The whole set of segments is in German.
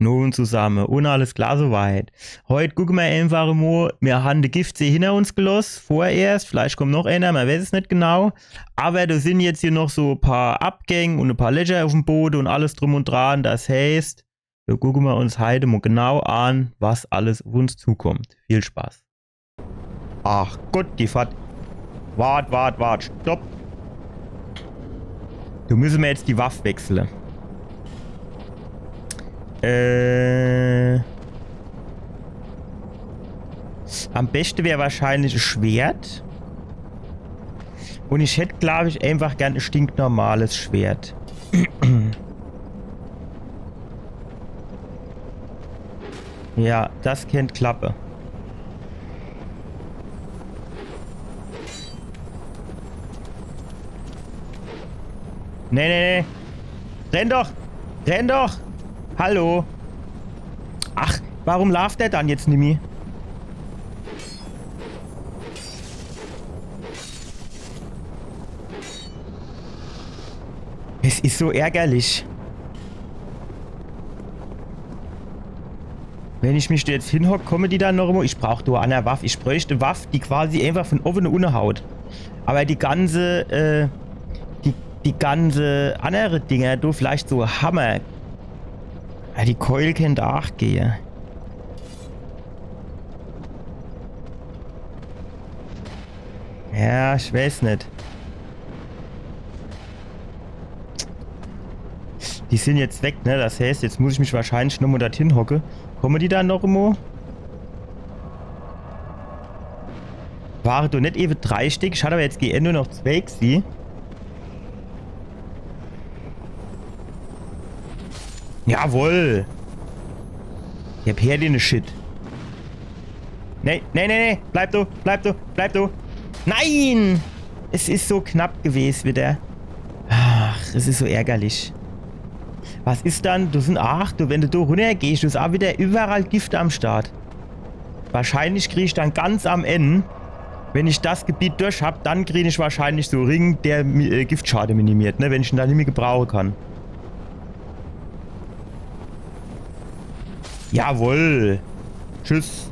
Nun zusammen und alles klar soweit. Heute gucken wir einfach mal, wir haben den Giftsee hinter uns gelassen, vorerst, vielleicht kommt noch einer, man weiß es nicht genau. Aber da sind jetzt hier noch so ein paar Abgänge und ein paar Löcher auf dem Boden und alles drum und dran. Das heißt, da gucken wir uns heute mal genau an, was alles auf uns zukommt. Viel Spaß. Ach Gott, die Fahrt. Wart, stopp. Da müssen wir jetzt die Waffe wechseln. Am besten wäre wahrscheinlich ein Schwert. Und ich hätte, glaube ich, einfach gern ein stinknormales Schwert. Ja, das kennt Klappe. Nee. Renn doch! Renn doch! Hallo? Ach, warum lauft der dann jetzt nicht mehr? Es ist so ärgerlich. Wenn ich mich jetzt hinhocke, kommen die dann noch immer. Ich brauche nur eine Waffe. Ich bräuchte eine Waffe, die quasi einfach von oben haut. Aber die ganze, die ganze andere Dinger, du vielleicht so Hammer. Ja, die Keul kennt auch gehen. Ja, ich weiß nicht. Die sind jetzt weg, ne? Das heißt, jetzt muss ich mich wahrscheinlich nochmal dorthin hocken. Kommen die dann noch immer? Waren doch nicht eben 3 Stück. Ich hatte aber jetzt nur noch 2 gewesen. Jawohl. Ich hab hier den Shit. Nee. Bleib du. Nein! Es ist so knapp gewesen wieder. Ach, es ist so ärgerlich. Was ist dann? Du sind 8. Wenn du da runtergehst, du hast auch wieder überall Gift am Start. Wahrscheinlich kriege ich dann ganz am Ende, wenn ich das Gebiet durch habe, dann kriege ich wahrscheinlich so einen Ring, der Giftschade minimiert, ne? Wenn ich ihn dann nicht mehr gebrauchen kann. Jawohl. Tschüss.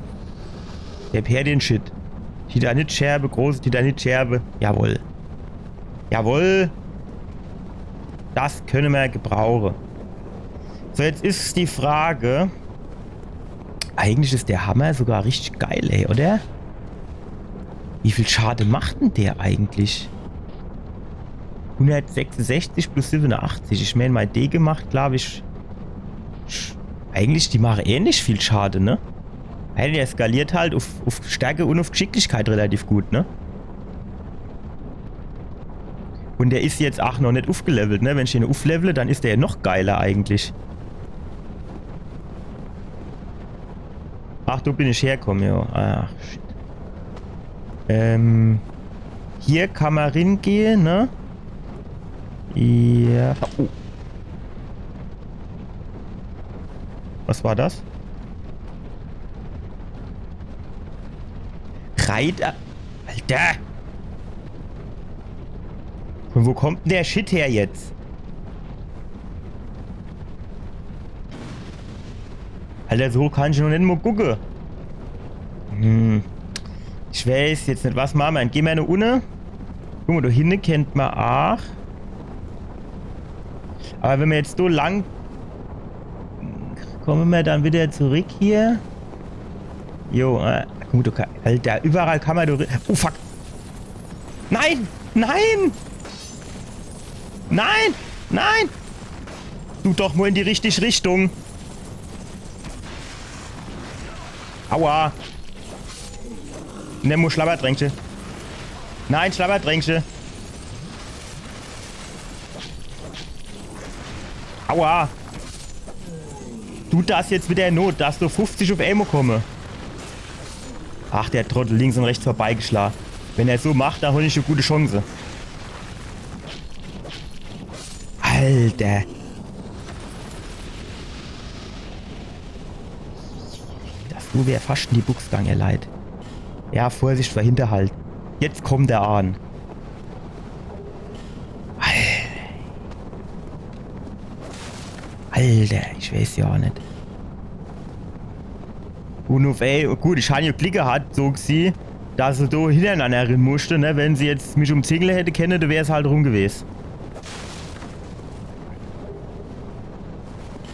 Ich hab her den Shit. Titanit-Scherbe, große Titanit-Scherbe. Jawohl. Jawohl. Das können wir gebrauchen. So, jetzt ist die Frage. Eigentlich ist der Hammer sogar richtig geil, ey, oder? Wie viel Schade macht denn der eigentlich? 166 plus 87. Ich meine, mal D gemacht, glaube ich. Eigentlich, die machen ähnlich viel Schade, ne? Der skaliert halt auf Stärke und auf Geschicklichkeit relativ gut, ne? Und der ist jetzt auch noch nicht aufgelevelt, ne? Wenn ich den auflevele, dann ist der ja noch geiler eigentlich. Ach, du bin ich hergekommen, ja. Ach, shit. Hier kann man hingehen, ne? Ja. Oh. Was war das? Reiter. Alter! Und wo kommt denn der Shit her jetzt? Alter, so kann ich noch nicht mal gucken. Ich weiß jetzt nicht, was machen wir. Gehen wir eine Unne. Guck mal, da hinten kennt man auch. Aber wenn wir jetzt so lang... Kommen wir dann wieder zurück hier. Jo, gut, okay. Alter, überall kann man durch... Oh, fuck. Nein! Du doch mal in die richtige Richtung. Aua. Nemo Schlabberdrängsche. Nein, Schlabberdrängsche. Aua. Tut das jetzt wieder in Not, dass du 50 auf Amo komme. Ach, der Trottel links und rechts vorbeigeschlagen. Wenn er es so macht, dann hole ich eine gute Chance. Alter. Das wäre fast in die Buchs gegangen, ihr Leid. Ja, Vorsicht vor Hinterhalt. Jetzt kommt der an. Alter, ich weiß ja auch nicht. Und auf gut, ich habe ja Glück gehabt, so sie, dass sie da hintereinander rennen musste, ne? Wenn sie jetzt mich umzingeln hätte können, dann wäre es halt rum gewesen.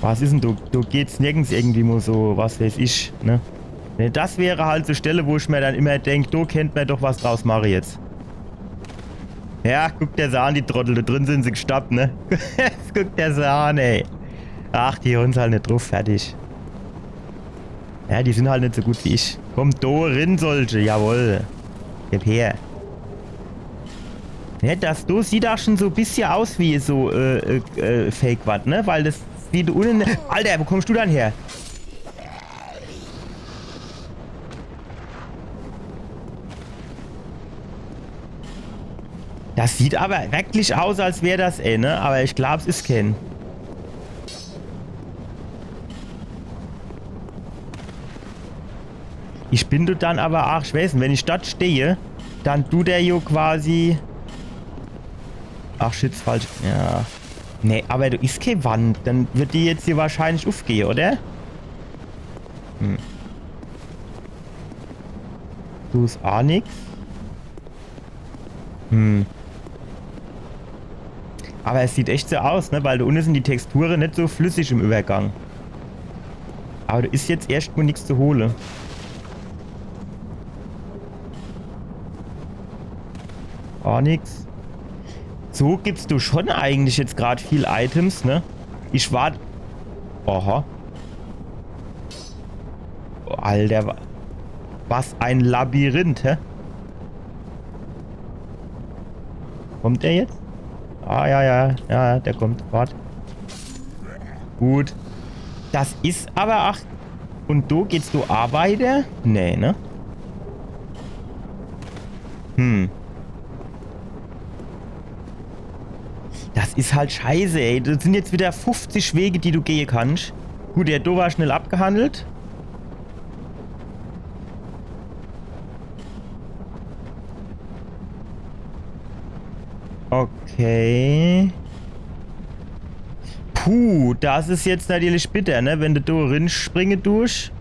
Was ist denn da? Da geht's nirgends irgendwie mal so, was weiß ich, ne? Ne, das wäre halt so Stelle, wo ich mir dann immer denke, da kennt man doch was draus machen jetzt. Ja, guck der Sahn, die Trottel, da drin sind sie gestoppt, ne? Guck der Sahn, ey. Ach, die hören halt nicht drauf, fertig. Ja, die sind halt nicht so gut wie ich. Komm, da rein solche, jawohl. Gib her. Ja, das da sieht auch schon so ein bisschen aus wie so Fake-Watt, ne? Weil das sieht unten... Alter, wo kommst du dann her? Das sieht aber wirklich aus, als wäre das, ne? Aber ich glaube, es ist kein. Ich bin du dann aber auch, ich weiß nicht, wenn ich dort stehe, dann tut der jo quasi... Ach shit, ist falsch. Ja. Nee, aber du ist keine Wand. Dann wird die jetzt hier wahrscheinlich aufgehen, oder? Hm. Du ist auch nix. Hm. Aber es sieht echt so aus, ne? Weil da unten sind die Texturen nicht so flüssig im Übergang. Aber da ist jetzt erstmal nichts zu holen. Auch nix. So gibst du schon eigentlich jetzt gerade viel Items, ne? Ich warte. Aha. Oh, Alter. Was ein Labyrinth, hä? Kommt der jetzt? Ah, ja, der kommt. Warte. Gut. Das ist aber, ach. Und du gehtst du arbeiten? Nee, ne? Hm. Das ist halt scheiße, ey. Das sind jetzt wieder 50 Wege, die du gehen kannst. Gut, der war schnell abgehandelt. Okay. Puh, das ist jetzt natürlich bitter, ne? Wenn du da rein springen durch.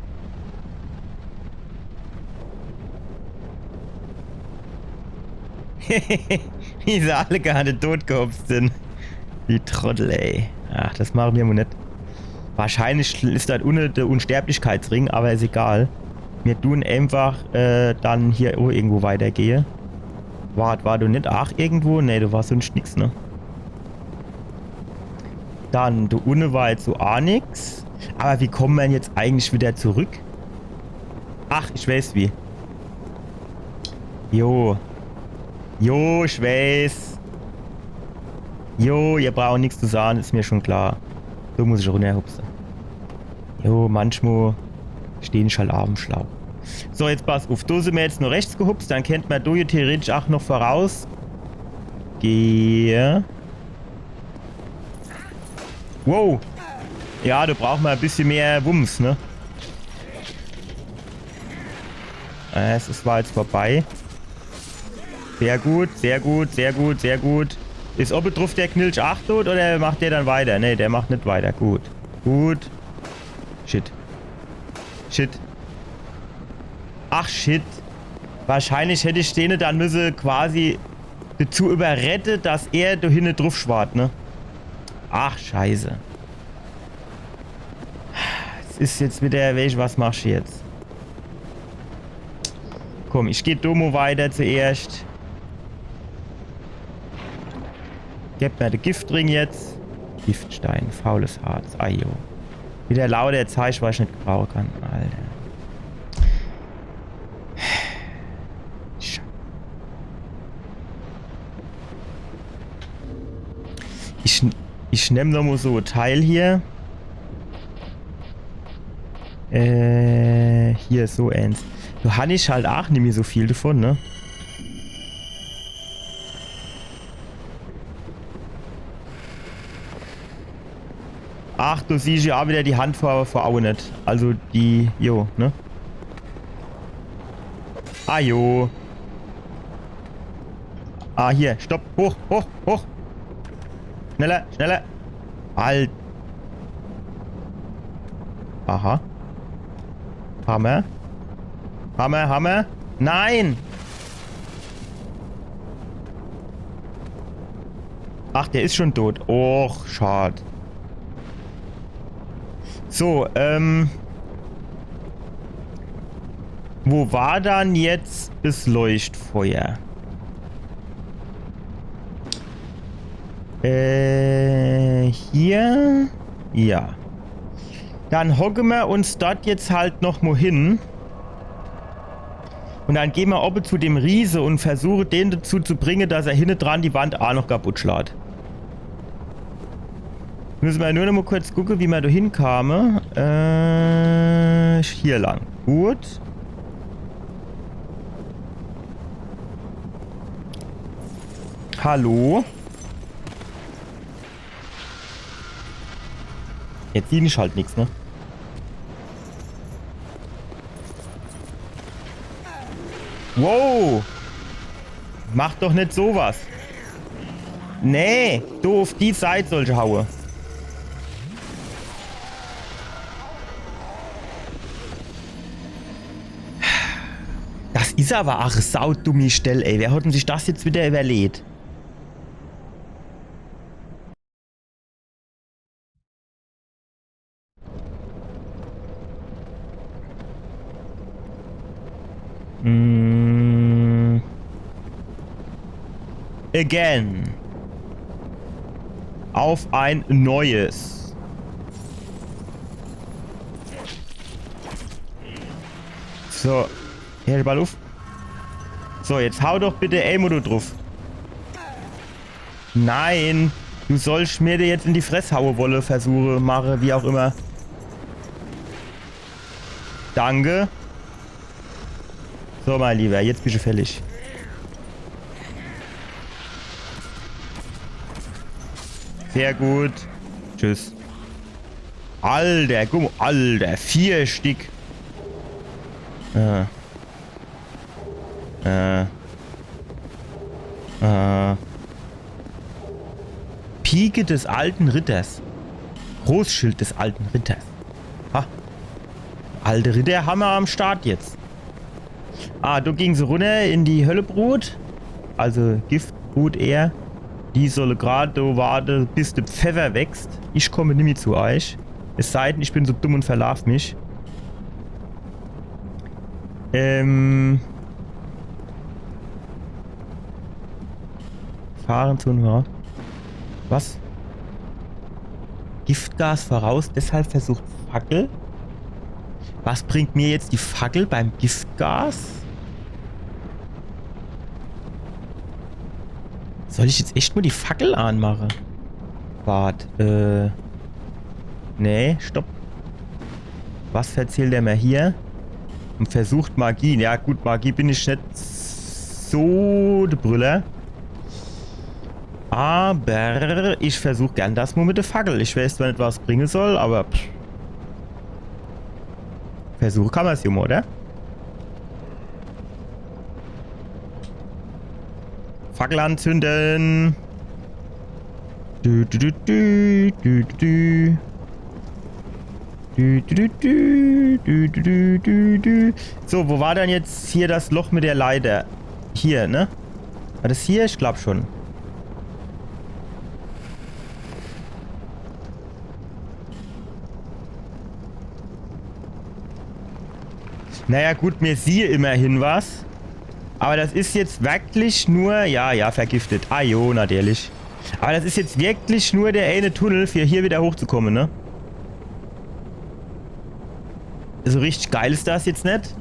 Wie sie alle gerade totgehopst sind. Die Trottel, ey. Ach, das machen wir mal nicht. Wahrscheinlich ist das ohne der Unsterblichkeitsring, aber ist egal. Wir tun einfach dann hier irgendwo weitergehen. War du nicht auch irgendwo? Ne, du warst sonst nix, ne? Dann, du unten war jetzt so auch nix. Aber wie kommen wir jetzt eigentlich wieder zurück? Ach, ich weiß wie. Jo, ich weiß. Jo, ihr braucht nichts zu sagen, ist mir schon klar. So muss ich runterhupsen. Jo, manchmal stehen ich halt abends schlau. So, jetzt pass auf. Da sind wir jetzt nur rechts gehupst. Dann kennt man hier theoretisch auch noch voraus. Gehe. Wow. Ja, da braucht man ein bisschen mehr Wumms, ne? Es war jetzt vorbei. Sehr gut, sehr gut, sehr gut, sehr gut. Ist obendrauf der Knilch 8 tot oder macht der dann weiter? Ne, der macht nicht weiter. Gut. Gut. Shit. Shit. Ach, shit. Wahrscheinlich hätte ich den dann müsse quasi dazu überrettet, dass er da hinten drauf schwart, ne? Ach, scheiße. Es ist jetzt wieder, was machst du jetzt? Komm, ich gehe Domo weiter zuerst. Gebt mir den Giftring jetzt. Giftstein, faules Harz, Ajo. Wieder lauter Zeich, was ich nicht gebrauchen kann. Alter. Ich nehme noch mal so ein Teil hier. Hier so eins. Du habe ich halt auch nicht mehr so viel davon, ne? Ach, du siehst ja auch wieder die Hand vor Augen nicht. Also die, jo, ne? Ah, jo. Ah, hier, stopp. Hoch, hoch, hoch. Schneller, schneller. Halt. Aha. Hammer. Hammer, Hammer. Nein! Ach, der ist schon tot. Och, schade. So, wo war dann jetzt das Leuchtfeuer? Hier? Ja. Dann hocken wir uns dort jetzt halt noch mal hin. Und dann gehen wir oben zu dem Riese und versuchen den dazu zu bringen, dass er hinten dran die Wand auch noch kaputt schlägt. Müssen wir nur noch mal kurz gucken, wie wir da hinkamen. Hier lang. Gut. Hallo? Jetzt sieht ich halt nichts, ne? Wow! Mach doch nicht sowas. Nee, du auf die Seite solche haue. Das ist aber auch eine saudumme Stelle, ey. Wer hat denn sich das jetzt wieder überlegt? Again. Auf ein neues. So. Hier, Ball auf. So, jetzt hau doch bitte Aim-Modo drauf. Nein. Du sollst mir dir jetzt in die Fresshaue wolle versuche, mache, wie auch immer. Danke. So, mein Lieber, jetzt bist du fällig. Sehr gut. Tschüss. Alter, guck mal. Alter, 4 Stück. Pike des alten Ritters. Großschild des alten Ritters. Ha. Alte Ritter haben wir am Start jetzt. Ah, da ging sie runter in die Höllebrut. Also Giftbrut eher. Die soll gerade da warten, bis der Pfeffer wächst. Ich komme nicht mehr zu euch. Es sei denn, ich bin so dumm und verlaf mich. Fahren zu und was? Giftgas voraus, deshalb versucht Fackel. Was bringt mir jetzt die Fackel beim Giftgas? Soll ich jetzt echt nur die Fackel anmachen? Warte, nee, stopp. Was erzählt der mir hier? Und versucht Magie. Ja gut, Magie bin ich nicht so der Brüller. Aber ich versuche gern das nur mit der Fackel. Ich weiß zwar nicht, was es bringen soll, aber Versuch kann man es, Junge, oder? Fackel anzünden. Du, du, du, du, du, du. Du, du, du, du, du, du, du. So, wo war denn jetzt hier das Loch mit der Leiter? Hier, ne? War das hier? Ich glaube schon. Naja gut, mir siehe immerhin was. Aber das ist jetzt wirklich nur... Ja, vergiftet. Ah jo, natürlich. Aber das ist jetzt wirklich nur der eine Tunnel, für hier wieder hochzukommen, ne? So richtig geil ist das jetzt nicht.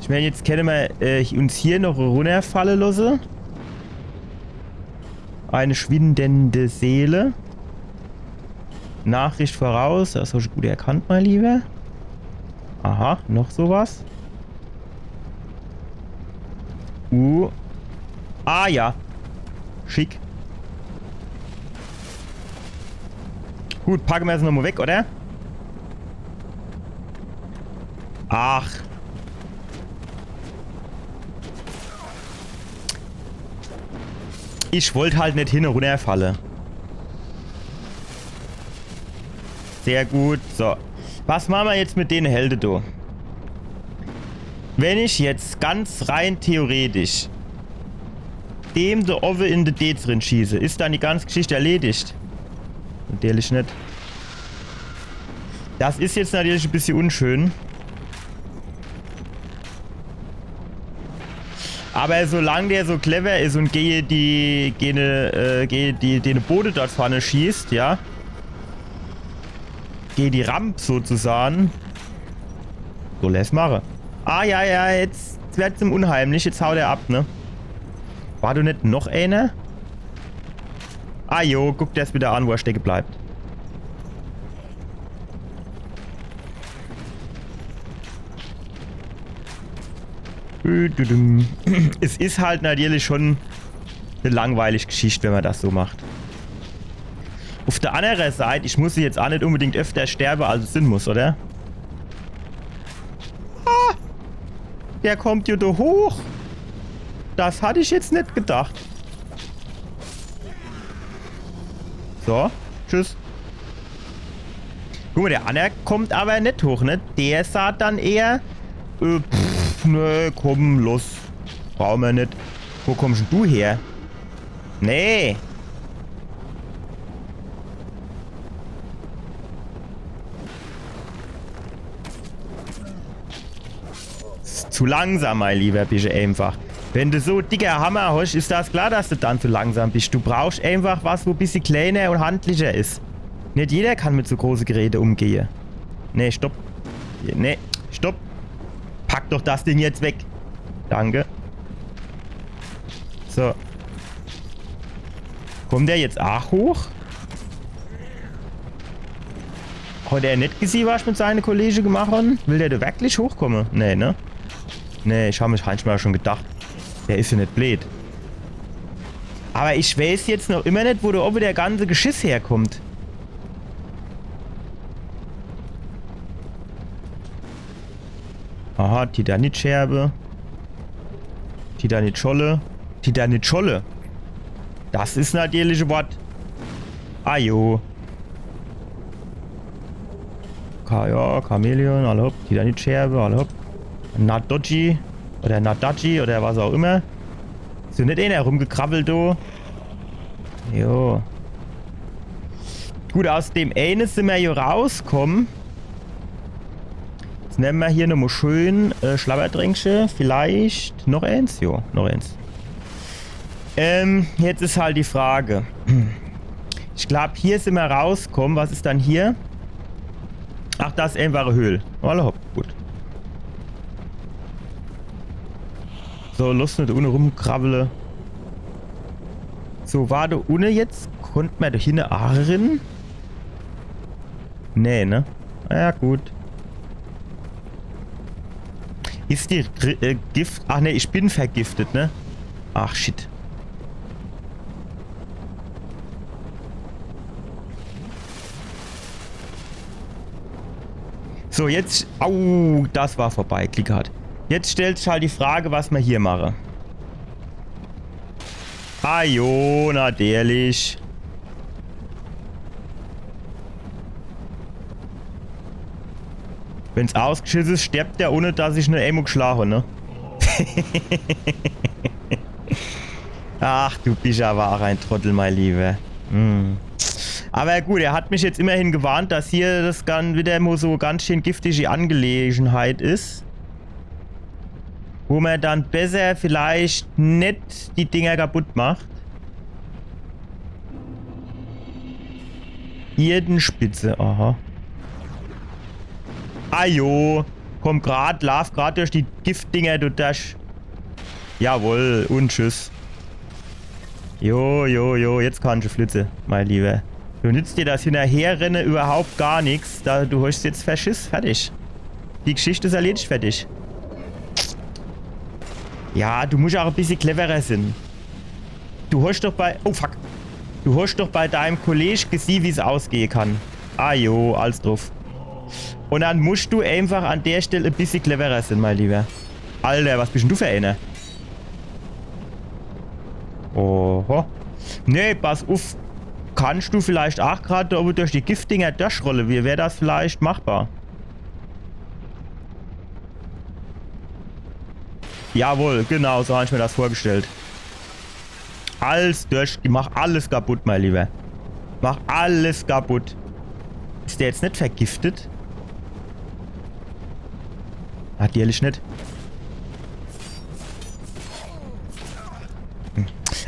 Ich meine, jetzt können wir uns hier noch runterfallen lassen. Eine schwindende Seele. Nachricht voraus. Das hast du gut erkannt, mein Lieber. Aha, noch sowas. Ah ja. Schick. Gut, packen wir es nochmal weg, oder? Ach. Ich wollte halt nicht hin und runterfallen. Sehr gut. So. Was machen wir jetzt mit den Helden da? Wenn ich jetzt ganz rein theoretisch dem der Ove in den D drin schieße, ist dann die ganze Geschichte erledigt? Natürlich nicht. Das ist jetzt natürlich ein bisschen unschön. Aber solange der so clever ist und den Bode dort vorne schießt, ja. Gehe die Ramp sozusagen. So, lass machen. Ah, ja, ja, jetzt wird's ihm unheimlich. Jetzt haut er ab, ne? War du nicht noch einer? Ah, jo, guck dir das wieder an, wo er stecken bleibt. Es ist halt natürlich schon eine langweilige Geschichte, wenn man das so macht. Auf der anderen Seite, ich muss jetzt auch nicht unbedingt öfter sterben, als es sein muss, oder? Ah, der kommt ja da hoch. Das hatte ich jetzt nicht gedacht. So, tschüss. Guck mal, der andere kommt aber nicht hoch, ne? Der sah dann eher... ne, komm, los. Brauchen wir nicht. Wo kommst denn du her? Nee. Zu langsam, mein Lieber, bist du einfach. Wenn du so dicker Hammer hast, ist das klar, dass du dann zu langsam bist. Du brauchst einfach was, wo ein bisschen kleiner und handlicher ist. Nicht jeder kann mit so großen Geräten umgehen. Nee, stopp. Nee, stopp. Pack doch das Ding jetzt weg. Danke. So. Kommt der jetzt auch hoch? Hat er nicht gesehen, was mit seinen Kollegen gemacht hat? Will der da wirklich hochkommen? Nee, ne? Nee, ich habe mich manchmal schon gedacht. Der ist ja nicht blöd. Aber ich weiß jetzt noch immer nicht, wo da oben der ganze Geschiss herkommt. Aha, Titanitscherbe. Titanitscholle. Titanitscholle. Das ist natürlich was. Ah jo. Ja, Chamäleon, alle hopp. Titanitscherbe, alle hopp. Nadoji. Oder Nadaji oder was auch immer. Ist ja nicht einer herumgekrabbelt, du. Jo. Gut, aus dem einen sind wir hier rauskommen. Jetzt nehmen wir hier nochmal schön Schlabberdrängsche. Vielleicht noch eins? Jo, noch eins. Jetzt ist halt die Frage. Ich glaube, hier sind wir rauskommen. Was ist dann hier? Ach, das ist einfache Höhle. Alle hopp, gut. So, los nicht ohne rumkrabbele. So, war da ohne jetzt? Konnte man da hinten rein? Nee, ne? Ja, gut. Ist die Gift... Ach ne, ich bin vergiftet, ne? Ach, shit. So, jetzt... Au, das war vorbei. Klick hat. Jetzt stellt sich halt die Frage, was wir hier machen. Ah jo, natürlich. Wenn's ausgeschissen ist, stirbt der, ohne dass ich eine Emo geschlagen, ne? Ach, du bist aber auch ein Trottel, mein Lieber. Aber gut, er hat mich jetzt immerhin gewarnt, dass hier das dann wieder mal so ganz schön giftige Angelegenheit ist. Wo man dann besser vielleicht nicht die Dinger kaputt macht. Spitze, aha. Ajo, komm grad, lauf grad durch die Giftdinger, du Dash. Jawohl, und tschüss. Jo, jetzt kannst du flitze, mein Lieber. Du nützt dir das hinterherrennen überhaupt gar nichts. Du hast jetzt Verschiss, fertig. Die Geschichte ist erledigt, fertig. Ja, du musst auch ein bisschen cleverer sein. Du hast doch bei... Oh, fuck. Du hast doch bei deinem Kollege gesehen, wie es ausgehen kann. Ah jo, alles drauf. Und dann musst du einfach an der Stelle ein bisschen cleverer sein, mein Lieber. Alter, was bist denn du für einer? Oho. Nee, pass auf. Kannst du vielleicht auch gerade durch die Giftdinger durchrollen? Wie wäre das vielleicht machbar? Jawohl, genau, so habe ich mir das vorgestellt. Alles durch, mach alles kaputt, mein Lieber. Mach alles kaputt. Ist der jetzt nicht vergiftet? Natürlich nicht.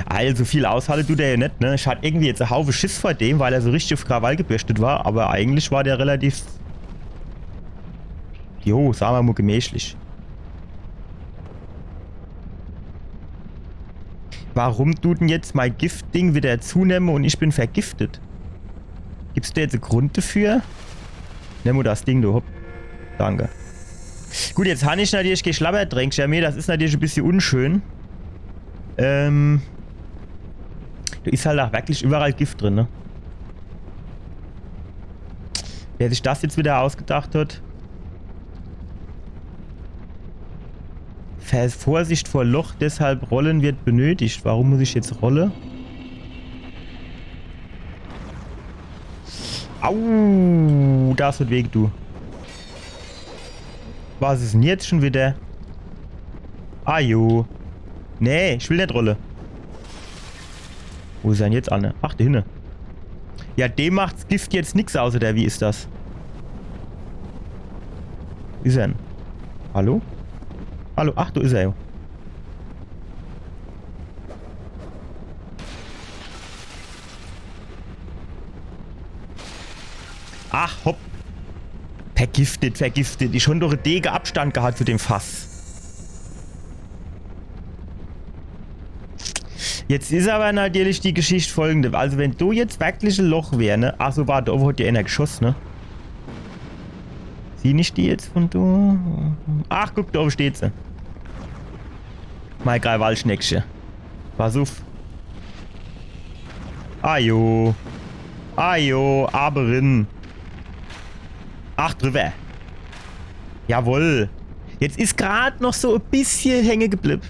Also viel aushalten tut er ja nicht, ne? Ich hatte irgendwie jetzt einen Haufen Schiss vor dem, weil er so richtig auf Krawall gebürstet war, aber eigentlich war der relativ... Jo, sagen wir mal gemächlich. Warum tut denn jetzt mein Giftding wieder zunehmen und ich bin vergiftet? Gibt's da jetzt einen Grund dafür? Nimm mal das Ding, du hopp. Danke. Gut, jetzt habe ich natürlich geschlabbert, Drängschirme. Das ist natürlich ein bisschen unschön. Da ist halt auch wirklich überall Gift drin, ne? Wer sich das jetzt wieder ausgedacht hat. Vorsicht vor Loch, deshalb Rollen wird benötigt. Warum muss ich jetzt Rolle? Au, das wird weg, du. Was ist denn jetzt schon wieder? Ah, jo. Nee, ich will nicht Rolle. Wo ist er denn jetzt, Anne? Ach, da hinten. Ja, dem macht's Gift jetzt nichts aus, oder wie ist das? Ist er denn? Hallo? Hallo? Ach, da ist er ja. Ach, hopp. Vergiftet, vergiftet. Ich schon doch einen Dege Abstand gehabt zu dem Fass. Jetzt ist aber natürlich die Geschichte folgende. Also wenn du jetzt wirklich ein Loch wäre, ne? Achso, warte, da hat ja einer geschossen, ne? Sieh nicht die jetzt von du? Ach, guck, da oben steht sie. Mein Greifwaldschneckchen. Pass auf. Ajo. Ajo, Aberin. Ach, drüber. Jawohl. Jetzt ist gerade noch so ein bisschen hängen geblieben.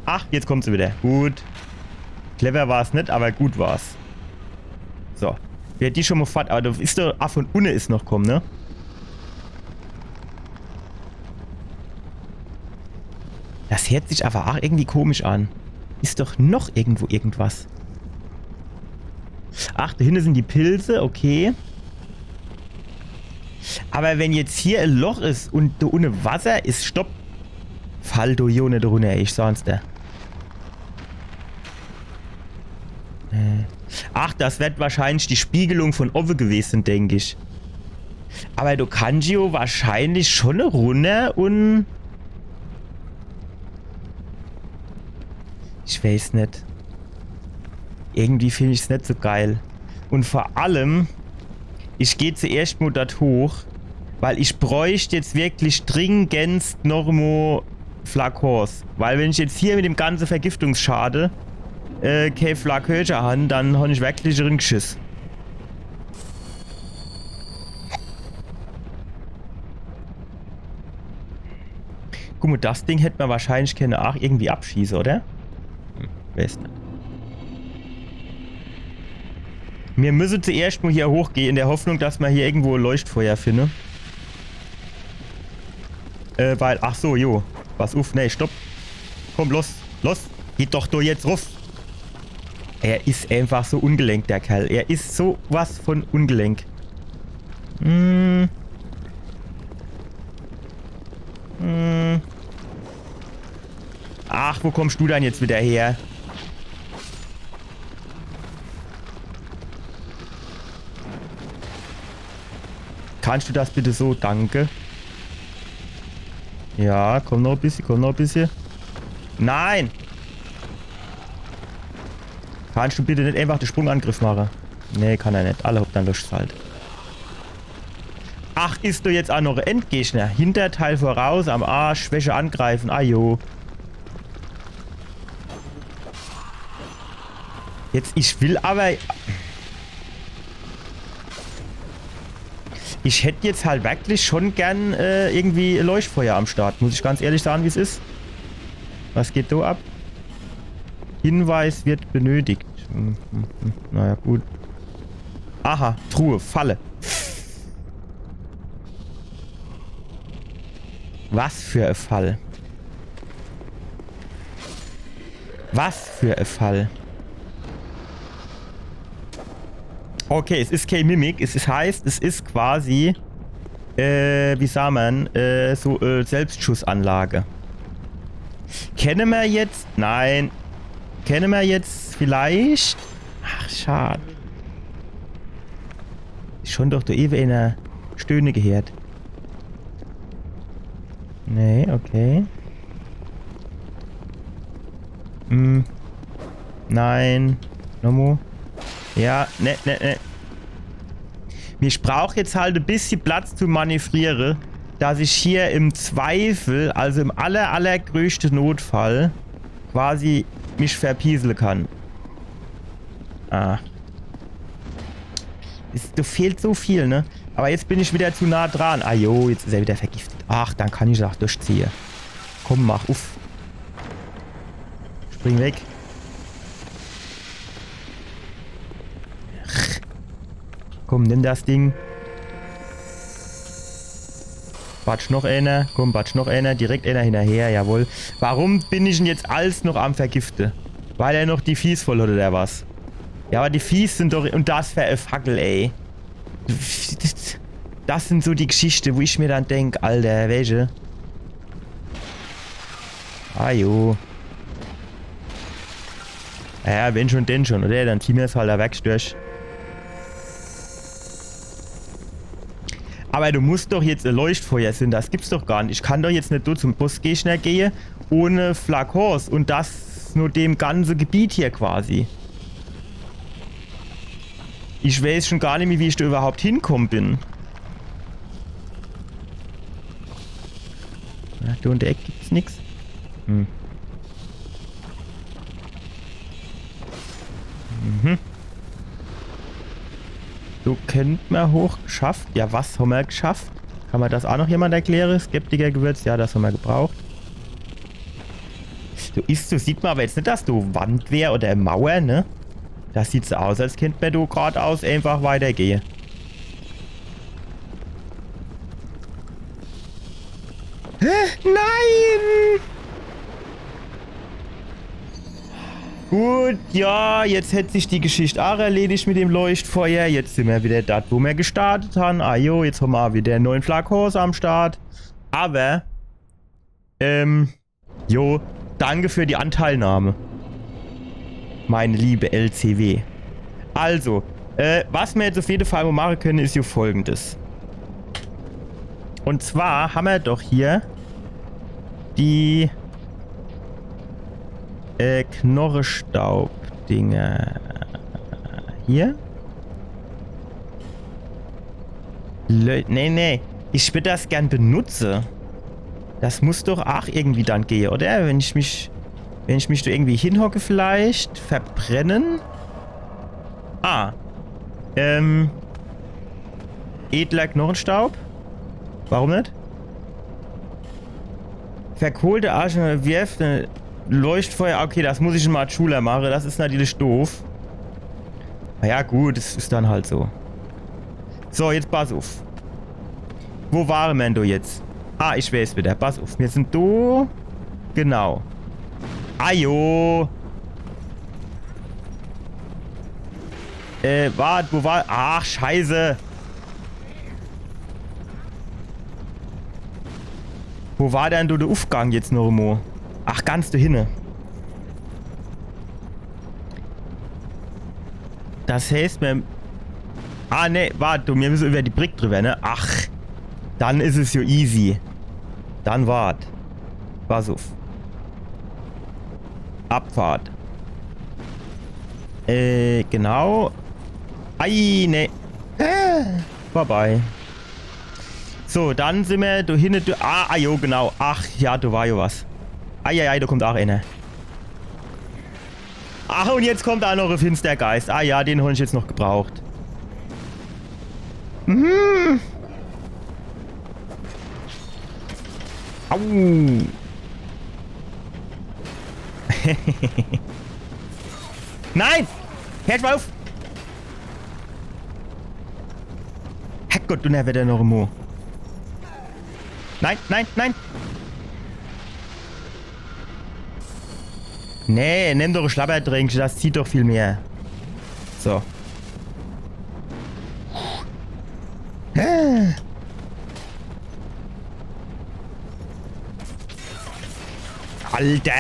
Ach, jetzt kommt sie wieder. Gut. Clever war es nicht, aber gut war es. So. Wer die schon mal fährt, aber da ist doch... Ach, von unten ist noch kommen, ne? Das hört sich aber auch irgendwie komisch an. Ist doch noch irgendwo irgendwas. Ach, da hinten sind die Pilze, okay. Aber wenn jetzt hier ein Loch ist und da ohne Wasser ist, stopp. Fall du Jone drunter, ich sag's dir. Ach, das wird wahrscheinlich die Spiegelung von Owe gewesen, denke ich. Aber du kannst ja wahrscheinlich schon runter und... Ich weiß nicht. Irgendwie finde ich es nicht so geil. Und vor allem, ich gehe zuerst mal dort hoch, weil ich bräuchte jetzt wirklich dringendst noch mal Flakons. Weil wenn ich jetzt hier mit dem ganzen Vergiftungsschade kein Flakhöcher habe, dann habe ich wirklich einen Geschiss. Guck mal, das Ding hätte man wahrscheinlich keine Ach irgendwie abschießen, oder? Weiß nicht. Wir müssen zuerst mal hier hochgehen, in der Hoffnung, dass wir hier irgendwo ein Leuchtfeuer finden. Weil, ach so, jo. Was auf? Nee, stopp. Komm, los, los. Geht doch da jetzt rauf. Er ist einfach so ungelenk, der Kerl. Er ist so was von ungelenk. Ach, wo kommst du dann jetzt wieder her? Kannst du das bitte so? Danke. Ja, komm noch ein bisschen, komm noch ein bisschen. Nein! Kannst du bitte nicht einfach den Sprungangriff machen? Nee, kann er nicht. Alle habt dann löscht halt. Ach, ist du jetzt auch noch ein Endgegner? Hinterteil voraus, am Arsch, Schwäche angreifen. Ah jo. Jetzt, ich will aber... Ich hätte jetzt halt wirklich schon gern irgendwie Leuchtfeuer am Start. Muss ich ganz ehrlich sagen, wie es ist. Was geht da ab? Hinweis wird benötigt. Naja, gut. Aha, Truhe, Falle. Was für ein Fall. Was für ein Fall. Okay, es ist kein Mimik. Es heißt, es ist quasi, wie sagt man, so Selbstschussanlage. Kennen wir jetzt? Nein. Kennen wir jetzt vielleicht? Ach, schade. Ist schon doch der ewig in der Stöhne gehört. Nee, okay. Nein. Nomo. Ja, ne. Ich brauche jetzt halt ein bisschen Platz zu manövrieren, dass ich hier im Zweifel, also im allergrößten Notfall, quasi mich verpieseln kann. Ah. Da fehlt so viel, ne? Aber jetzt bin ich wieder zu nah dran. Ah jo, jetzt ist er wieder vergiftet. Ach, dann kann ich auch durchziehen. Komm, mach, uff. Spring weg. Komm, nimm das Ding. Batsch noch einer. Komm, batsch noch einer. Direkt einer hinterher, jawohl. Warum bin ich denn jetzt alles noch am Vergiften? Weil er noch die Viehs voll hat oder was? Ja, aber die Viehs sind doch... Und das für ein Fackel, ey. Das sind so die Geschichten, wo ich mir dann denke, Alter, welche? Ah, jo. Ja, wenn schon, denn schon, oder? Dann ziehen wir es halt da weg durch. Aber du musst doch jetzt ein Leuchtfeuer sind, das gibt's doch gar nicht. Ich kann doch jetzt nicht zum Bossgegner gehen ohne Flakons und das nur dem ganzen Gebiet hier quasi. Ich weiß schon gar nicht mehr, wie ich da überhaupt hinkommen bin. Ja, da unter Eck gibt's nichts. Mhm. So, kennt man hoch geschafft. Ja, was haben wir geschafft? Kann man das auch noch jemand erklären? Skeptiker-Gewürz? Ja, das haben wir gebraucht. So sieht man aber jetzt nicht, dass du Wandwehr oder Mauer, ne? Das sieht so aus, als könnte man du geradeaus einfach weitergehen. Nein! Gut, ja, jetzt hätte sich die Geschichte auch erledigt mit dem Leuchtfeuer. Jetzt sind wir wieder da, wo wir gestartet haben. Ah jo, jetzt haben wir auch wieder einen neuen Flakons am Start. Aber, jo, danke für die Anteilnahme. Meine liebe LCW. Also, was wir jetzt auf jeden Fall mal machen können, ist hier folgendes. Und zwar haben wir doch hier die Knorrestaub-Dinger. Hier? Nee. Ich würde das gern benutzen. Das muss doch auch irgendwie dann gehen, oder? Wenn ich mich da irgendwie hinhocke vielleicht. Verbrennen. Ah. Edler Knorrenstaub. Warum nicht? Verkohlte Arsch wirft eine Leuchtfeuer. Okay, das muss ich schon mal als Schüler machen. Das ist natürlich doof. Naja, gut, das ist dann halt so. So, jetzt pass auf. Wo waren wir denn jetzt? Ah, ich weiß wieder. Pass auf. Wir sind da. Genau. Ajo. Warte, wo war... Ach, scheiße. Wo war denn du der Aufgang jetzt noch immer? Ach, ganz da hinne. Das heißt, wir... Ah, ne, warte, wir müssen über die Brick drüber, ne? Ach, dann ist es ja easy. Dann wart. Pass auf. Abfahrt. Genau. Ei, ne. Vorbei. So, dann sind wir da hinten. Ah, jo, genau. Ach, ja, da war ja was. Eieiei, da kommt auch einer. Ach, und jetzt kommt auch noch ein Finstergeist. Ah ja, den habe ich jetzt noch gebraucht. Mhm. Au. Nein! Hört mal auf! Herrgott, du wieder noch im Nein! Nee, nimm doch ein Schlappertrink, das zieht doch viel mehr. So. Alter!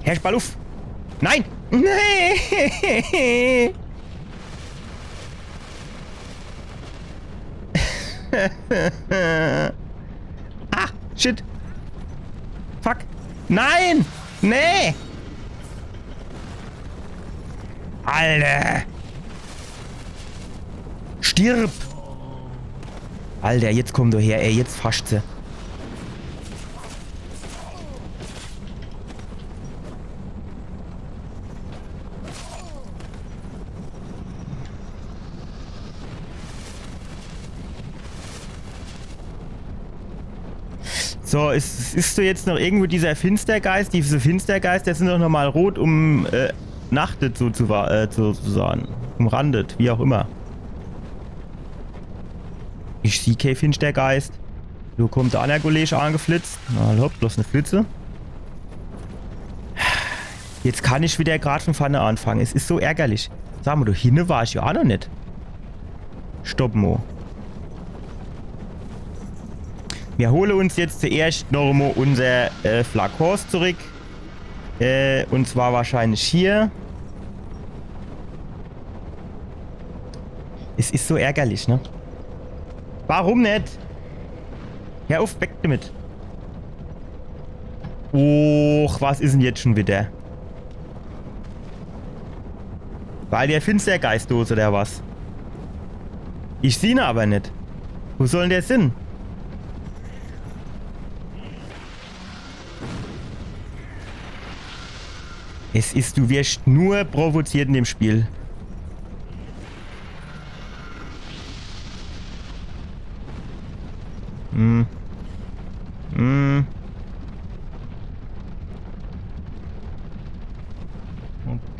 Herr Spaluff! Nein! Nee! Ah, shit! Fuck! Nein! Nee! Alter! Stirb! Alter, jetzt komm du her, ey, jetzt fascht sie. So, ist so jetzt noch irgendwo dieser Finstergeist? Diese Finstergeist, der sind doch nochmal rot nachtet sozusagen. Umrandet, wie auch immer. Ich sehe kein Finstergeist. Du kommt der andere Kollege angeflitzt. Na, hopp, bloß eine Flitze. Jetzt kann ich wieder gerade von vorne anfangen. Es ist so ärgerlich. Sag mal, du hinne war ich ja auch noch nicht. Stopp, Mo. Wir holen uns jetzt zuerst noch mal unser Flakons zurück. Und zwar wahrscheinlich hier. Es ist so ärgerlich, ne? Warum nicht? Hör auf, weg damit. Och, was ist denn jetzt schon wieder? Weil der Finstergeist los oder was? Ich sehe ihn aber nicht. Wo soll denn der Sinn? Es ist, du wirst nur provoziert in dem Spiel.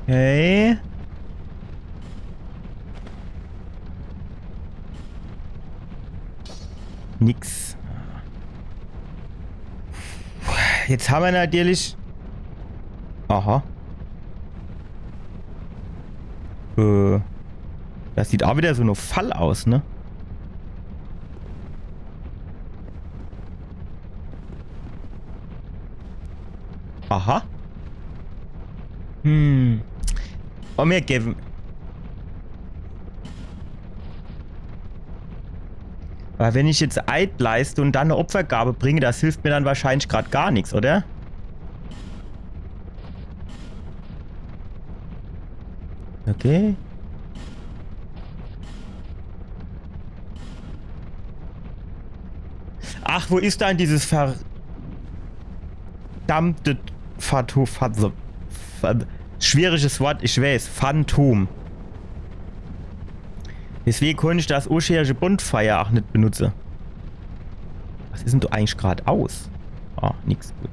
Okay. Nix. Jetzt haben wir natürlich... Aha. Das sieht auch wieder so nur Fall aus, ne? Aha. Und wir geben... Weil wenn ich jetzt Eid leiste und dann eine Opfergabe bringe, das hilft mir dann wahrscheinlich gerade gar nichts, oder? Okay. Ach, wo ist dann dieses verdammte schwieriges Wort, ich weiß, Phantom. Deswegen konnte ich das Oscherische Bonfire auch nicht benutzen. Was ist denn du eigentlich gerade aus? Ah, nix. Gut.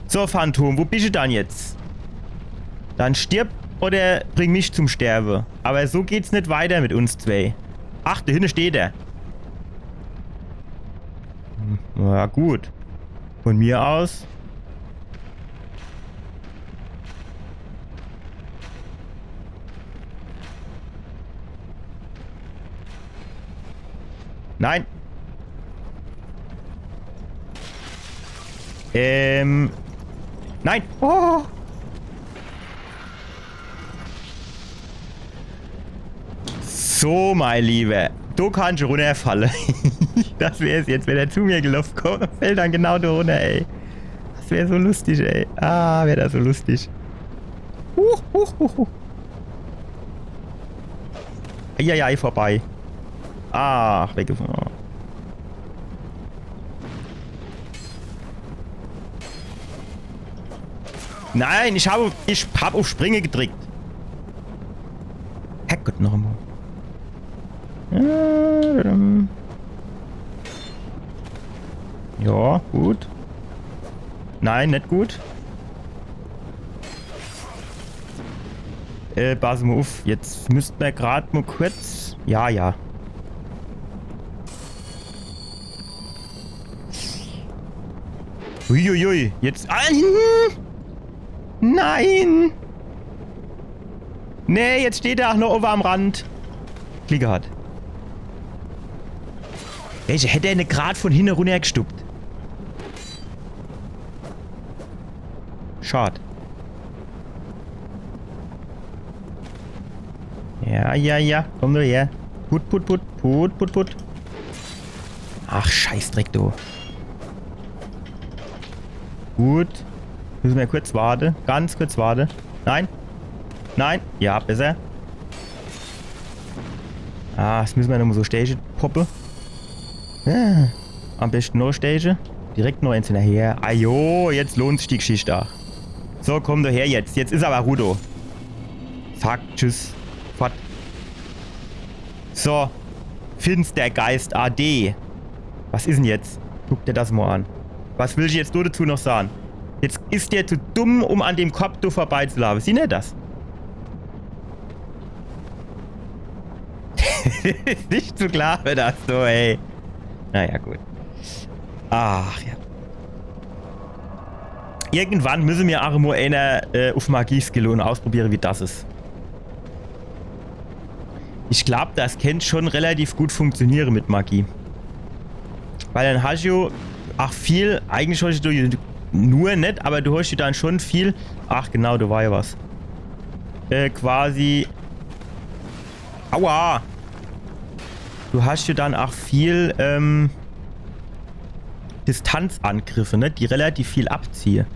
So, Phantom, wo bist du dann jetzt? Dann stirb oder bring mich zum Sterben. Aber so geht's nicht weiter mit uns zwei. Ach, da hinten steht er. Ja, gut. Von mir aus. Nein. Nein. Oh. So, mein Lieber. Du kannst runterfallen. Das wäre es jetzt, wenn er zu mir gelaufen kommt. Fällt dann genau da runter, ey. Das wäre so lustig, ey. Ah, wäre das so lustig. Eieiei, vorbei. Ach, weggefahren. Nein, ich hab auf Springe gedrückt. Herrgott, noch einmal. Ja, gut. Nein, nicht gut. Pass mal auf. Jetzt müssten wir gerade mal kurz... Ja, ja. Uiuiui, jetzt... Nein! Nee, jetzt steht er auch noch oben am Rand. Klicker hat. Welche hätte er eine Grad von hinten runter gestuppt? Schade. Ja. Komm nur her. Put. Ach, Scheißdreck, du. Gut. Müssen wir kurz warten. Ganz kurz warten. Nein. Ja, besser. Das müssen wir nochmal so Stage poppen. Ja. Am besten noch Stage. Direkt noch eins hinterher. Jo, jetzt lohnt sich die Geschichte auch. So, komm doch her jetzt. Jetzt ist aber Rudo. Zack, tschüss. Fort. So. Finstergeist AD. Was ist denn jetzt? Guck dir das mal an. Was will ich jetzt nur dazu noch sagen? Jetzt ist der zu dumm, um an dem Kopf vorbeizulaufen. Sieh nicht das? Nicht zu klar für das so, ey. Naja, gut. Ach, ja. Irgendwann müssen wir auch mal einer auf Magie-Skill und ausprobieren, wie das ist. Ich glaube, das kann schon relativ gut funktionieren mit Magie. Weil dann hast du auch viel, eigentlich hast du nur nicht, aber du hast du dann schon viel, ach genau, da war ja was. Quasi, aua! Du hast ja dann auch viel Distanzangriffe, ne, die relativ viel abziehen.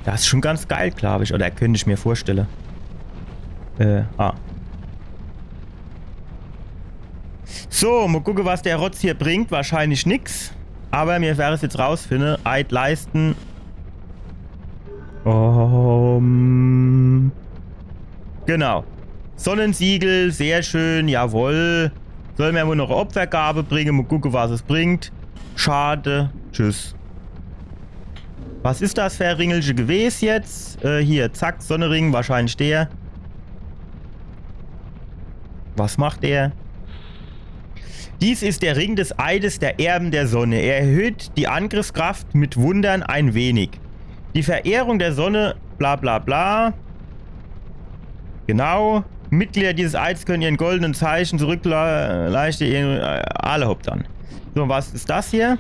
Das ist schon ganz geil, glaube ich. Oder könnte ich mir vorstellen. So, mal gucken, was der Rotz hier bringt. Wahrscheinlich nix. Aber mir wäre es jetzt rausfinden. Eid leisten. Genau. Sonnensiegel, sehr schön, jawohl. Soll mir wohl noch eine Opfergabe bringen. Mal gucken, was es bringt. Schade. Tschüss. Was ist das für ein Ringelsche gewesen jetzt? Hier, zack, Sonnenring, wahrscheinlich der. Was macht er? Dies ist der Ring des Eides der Erben der Sonne. Er erhöht die Angriffskraft mit Wundern ein wenig. Die Verehrung der Sonne, bla bla bla. Genau. Mitglieder dieses Eids können ihren goldenen Zeichen zurückleisten. Alle hopp dann. So, was ist das hier?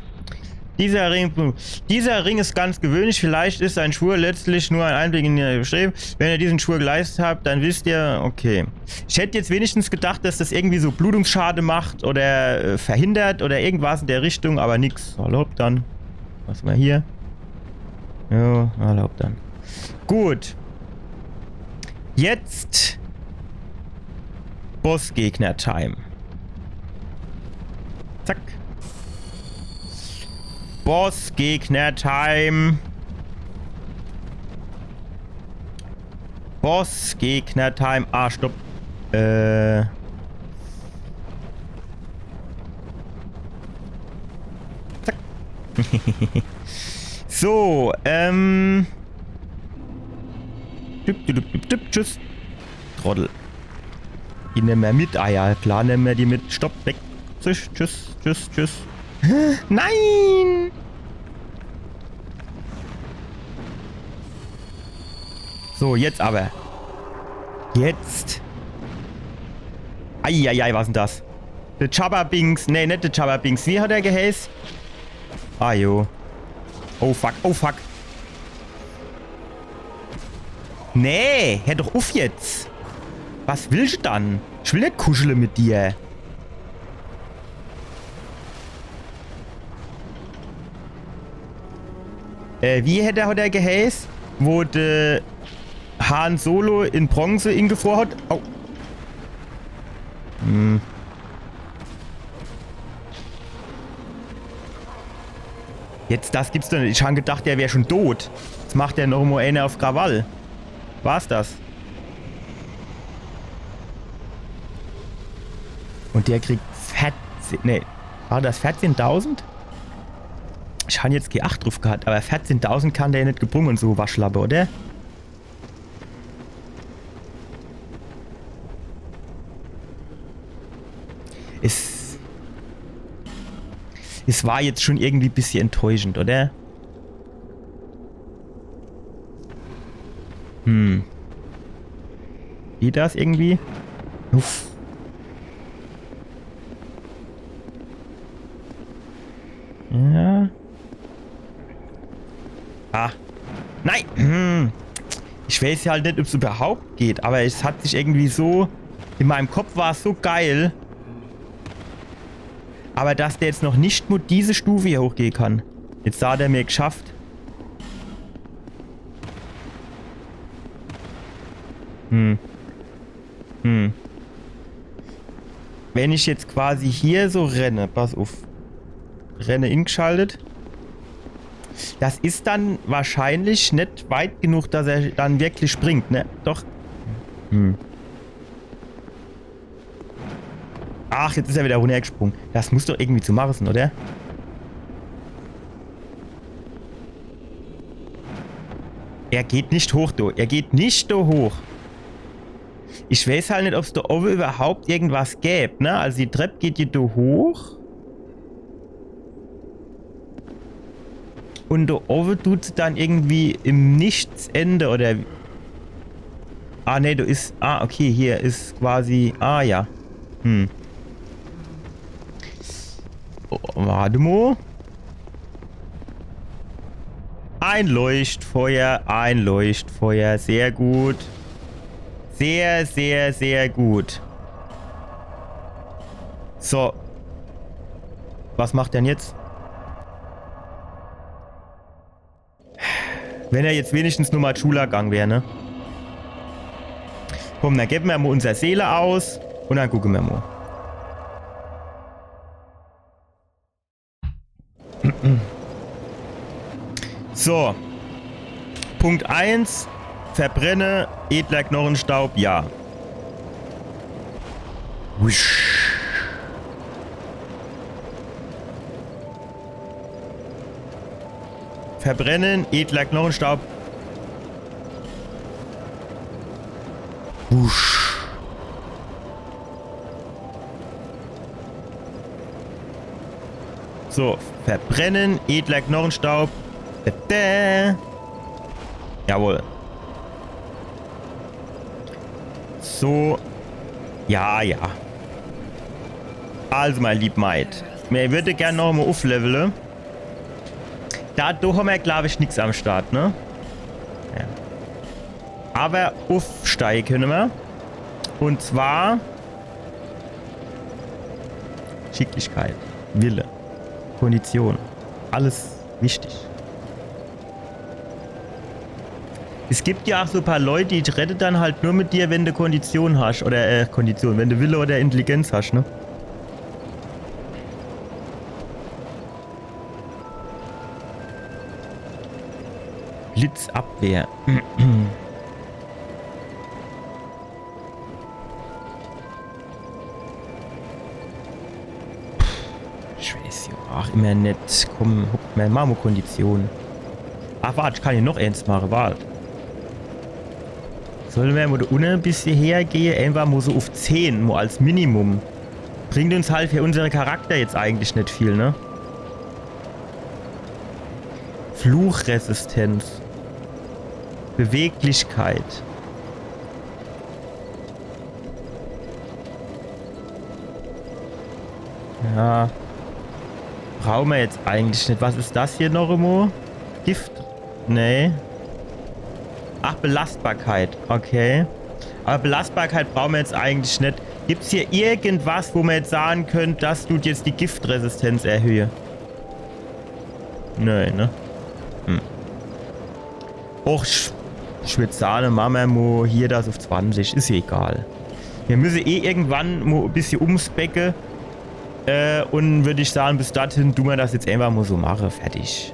Dieser Ring ist ganz gewöhnlich. Vielleicht ist ein Schwur letztlich nur ein Einblick in ihr Bestreben. Wenn ihr diesen Schwur geleistet habt, dann wisst ihr, okay. Ich hätte jetzt wenigstens gedacht, dass das irgendwie so Blutungsschade macht oder verhindert oder irgendwas in der Richtung, aber nix. Hallo, dann. Was haben wir hier? Jo, hallo, dann. Gut. Jetzt Bossgegner-Time. Zack. Bossgegner-Time. Bossgegner-Time. Ah, stopp. Zack. So, Tschüss. Trottel. Die nehmen wir mit. Ah ja, klar nehmen wir die mit. Stopp, weg. Tschüss. Nein! So, jetzt aber. Jetzt. Eieiei, was ist denn das? Der Chababings. Nee, nicht der Chababings. Wie hat er geheißen? Ah, jo. Oh, fuck. Nee, hör doch auf jetzt. Was willst du dann? Ich will nicht kuscheln mit dir. Wie hätte er geheißen? Wo der Han Solo in Bronze ihn gefahren hat? Au. Jetzt, das gibt's doch nicht. Ich habe gedacht, der wäre schon tot. Jetzt macht er noch mal eine auf Krawall. War's das? Und der kriegt 14... Nee, war das 14.000? Ich habe jetzt G8 drauf gehabt, aber 14.000 kann der ja nicht gebrungen, so Waschlappe, oder? Es war jetzt schon irgendwie ein bisschen enttäuschend, oder? Geht das irgendwie? Uff. Ja. Ah. Nein! Ich weiß ja halt nicht, ob es überhaupt geht, aber es hat sich irgendwie so... In meinem Kopf war es so geil. Aber dass der jetzt noch nicht nur diese Stufe hier hochgehen kann. Jetzt hat er mir geschafft. Wenn ich jetzt quasi hier so renne, pass auf. Renne ingeschaltet. Das ist dann wahrscheinlich nicht weit genug, dass er dann wirklich springt, ne? Doch. Ach, jetzt ist er wieder runtergesprungen. Das muss doch irgendwie zu machen, oder? Er geht nicht hoch, du. Er geht nicht da hoch. Ich weiß halt nicht, ob es da oben überhaupt irgendwas gäbe, ne? Also die Treppe geht hier da hoch. Und da oben tut sie dann irgendwie im Nichtsende, oder... Ah, ne, du ist... Ah, okay, hier ist quasi... Ah, ja. Oh, warte mal. Ein Leuchtfeuer. Sehr gut. Sehr, sehr, sehr gut. So. Was macht er denn jetzt? Wenn er jetzt wenigstens nur mal Schulagang wäre, ne? Komm, dann geben wir mal unsere Seele aus und dann gucken wir mal. So. Punkt 1. Verbrenne edler Knochenstaub, ja. Wusch. Verbrennen, edler Knochenstaub. Wusch. So, verbrennen, edler Knochenstaub. Jawohl. So. Ja, ja. Also, mein lieb Maid. Mir würde gerne noch mal aufleveln. Da haben wir, glaube ich, nichts am Start, ne? Ja. Aber aufsteigen können wir. Und zwar... Schicklichkeit, Wille, Kondition. Alles wichtig. Es gibt ja auch so ein paar Leute, die retten dann halt nur mit dir, wenn du Kondition hast. Oder, Kondition, wenn du Wille oder Intelligenz hast, ne? Blitzabwehr. Ich weiß ja. Ach, immer nett. Komm, mal Marmorkondition. Ach, warte, ich kann hier noch eins machen. Warte. Sollen wir mal da unten ein bisschen hergehen? Einfach mal so auf 10, mal als Minimum. Bringt uns halt für unseren Charakter jetzt eigentlich nicht viel, ne? Fluchresistenz. Beweglichkeit. Ja. Brauchen wir jetzt eigentlich nicht. Was ist das hier noch immer? Gift? Nee. Ach, Belastbarkeit. Okay. Aber Belastbarkeit brauchen wir jetzt eigentlich nicht. Gibt es hier irgendwas, wo man jetzt sagen könnte, dass du jetzt die Giftresistenz erhöhe? Nö, ne? Och, ich würde sagen, machen wir mal hier das auf 20. Ist ja egal. Wir müssen eh irgendwann mal ein bisschen umspecken. Und würde ich sagen, bis dahin tun wir das jetzt einfach mal so machen. Fertig.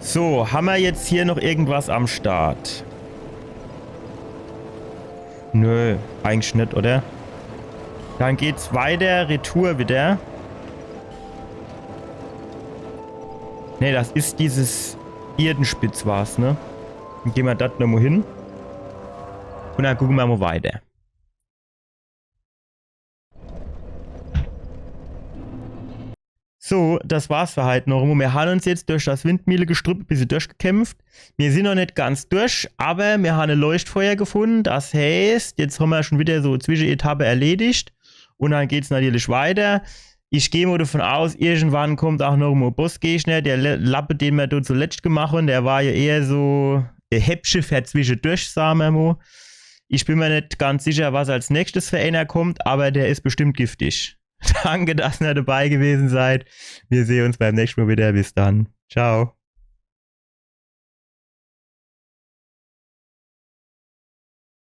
So, haben wir jetzt hier noch irgendwas am Start? Nö, eigentlich nicht, oder? Dann geht's weiter, Retour wieder. Ne, das ist dieses Erdenspitz war's, ne? Dann gehen wir das nochmal hin. Und dann gucken wir mal weiter. So, das war's für heute noch. Wir haben uns jetzt durch das Windmühlegestrüpp ein bisschen durchgekämpft. Wir sind noch nicht ganz durch, aber wir haben ein Leuchtfeuer gefunden. Das heißt, jetzt haben wir schon wieder so Zwischenetappe erledigt. Und dann geht's natürlich weiter. Ich gehe mal davon aus, irgendwann kommt auch noch ein Bossgegner. Der Lappe, den wir dort zuletzt gemacht haben, der war ja eher so ein Häppchen für zwischendurch, sagen wir mal. Ich bin mir nicht ganz sicher, was als nächstes für einer kommt, aber der ist bestimmt giftig. Danke, dass ihr dabei gewesen seid. Wir sehen uns beim nächsten Mal wieder. Bis dann. Ciao.